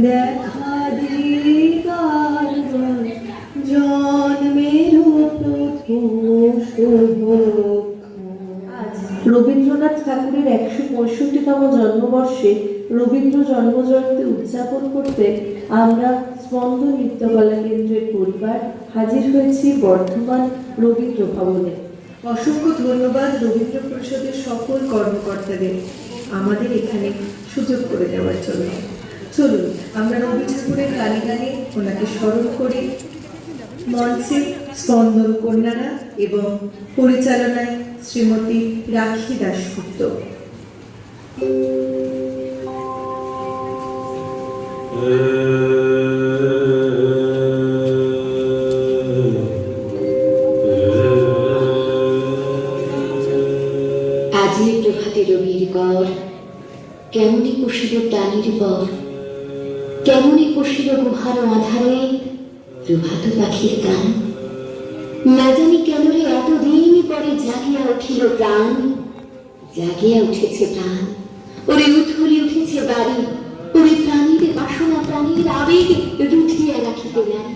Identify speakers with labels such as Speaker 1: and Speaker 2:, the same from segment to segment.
Speaker 1: দেখা দিবার জন্মের রবীন্দ্রনাথ ঠাকুরের ১৬৫তম জন্মবর্ষে রবীন্দ্র জন্মজয়ন্তী উদযাপন করতে আমরা স্পন্দন নৃত্যকলা কেন্দ্রের পরিবার হাজির হয়েছি বর্ধমান রবীন্দ্র ভবনে। অসংখ্য ধন্যবাদ রবীন্দ্র পরিষদের সকল কর্মকর্তাদের আমাদের এখানে সুযোগ করে দেওয়ার জন্য। চলুন আমরা রবি ঠাকুরের গানে গানে ওনাকে স্মরণ করি। মঞ্চে স্পন্দন কন্যারা এবং পরিচালনায় শ্রীমতী রাখি দাশগুপ্ত।
Speaker 2: আজি প্রভাতে রবির কর, কেমনি পশিল প্রাণীর পর, কেমনি পশিল গুহার আধারে প্রভাত পাখির গান। না জানি কেন রে এতদিন পরে জাগিয়া উঠিল প্রাণ, জাগিয়া উঠেছে প্রাণ, ওরে উথলি উঠেছে বাড়ি, ওরে প্রাণীর বাসনা প্রাণীর আবেগ রুঠিয়া রাখিতে নারী।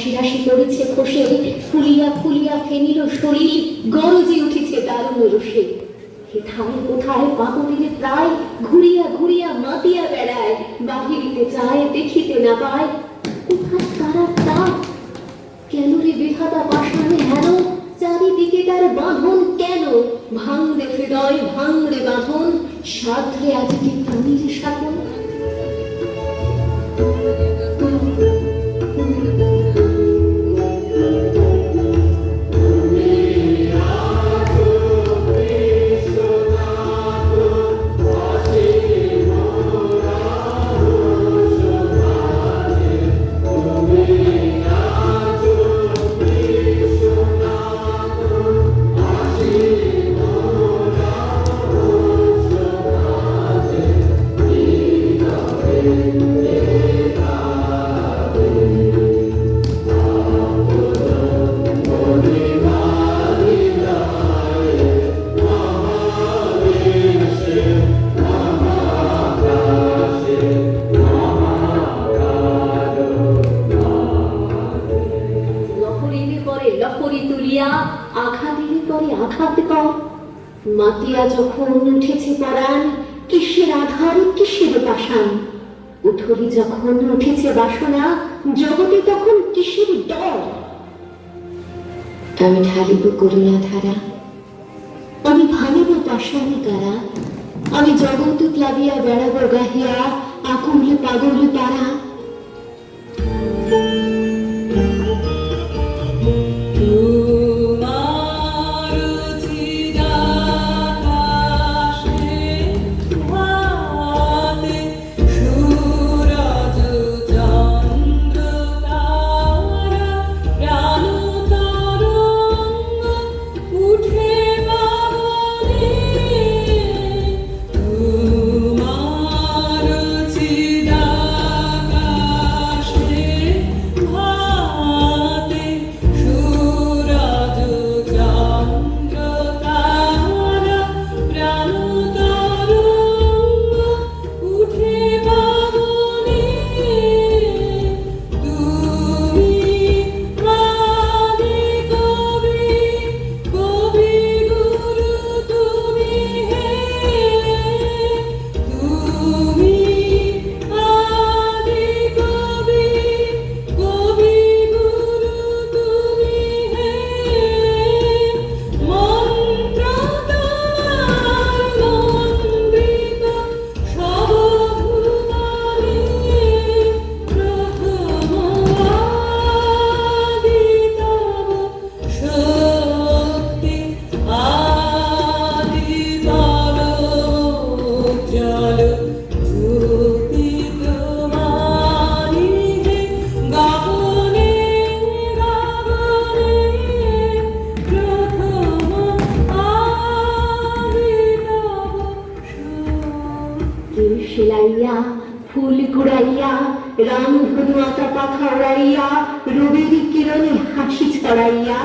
Speaker 2: শিরাশি পড়েছে খসে, ফুলিয়া ফুলিয়া ফেনিল শরীর, গরজে উঠেছে দারুণ রোষে। হেথায় কোথায় পাগলিনে প্রায় ঘুরিয়া ঘুরিয়া মাতিয়া বেড়ায়, বাহিরিতে চায় দেখিতে না পায়। কোথায় তারা তা কেন রে বিধাতা পাষাণে হেন, চারিদিকে তার বাঁধন কেন? ভাঙরে হৃদয় ভাঙরে বাঁধন, সাধরে আজকে প্রাণীর শাসন। মাতিয়া যখন উঠেছে পরাণ, কিসের আধার কিসের পাষাণ। উঠলি যখন উঠেছে বাসনা, জগতে তখন কিসের ডর। আমি ঢালিব করুণা ধারা, আমি ভাঙিব পাষাণে কারা, আমি জগৎ প্লাবিয়া বেড়াব গাহিয়া, আকুল পাগল তারা।
Speaker 3: তোমার চিদাকাশে
Speaker 2: উড়াইয়া ফুল কুড়াইয়া রামধনু আতা পাখা উড়াইয়া রবির কিরণে হাসি ছড়াইয়া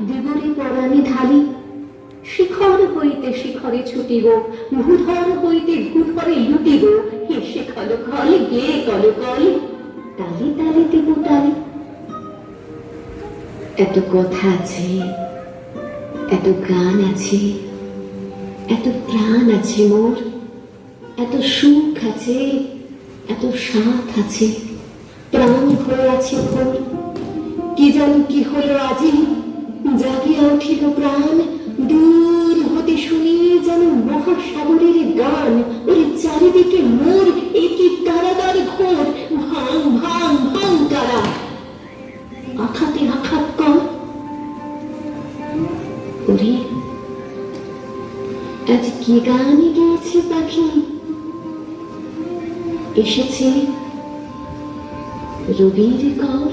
Speaker 2: দেবরে পরাণে ঢালি শিখর হইতে শিখরে ছুটিব ভূধর হইতে ভূধরে লুটিব হেসে খল খল গে কল কল তালে তালে দেব তালে। এত কথা আছে, এত গান আছে, এত প্রাণ আছে মোর, এত সুখ আছে, এত সাথ আছে, প্রাণ ভরে আছে ভোর। কি জানি কি হলো আজি, জাগিয়া উঠিল প্রাণ, দূর হতে শুনি যেন মহাসাগরের গান। ওর চারিদিকে মোর একই কারাগার ঘোর, ভাঙ ভাঙ ভাঙ তারা, আঘাতে আঘাত কর। ওরে আজ কি গান গেয়েছে পাখি, এসেছে রবির কর।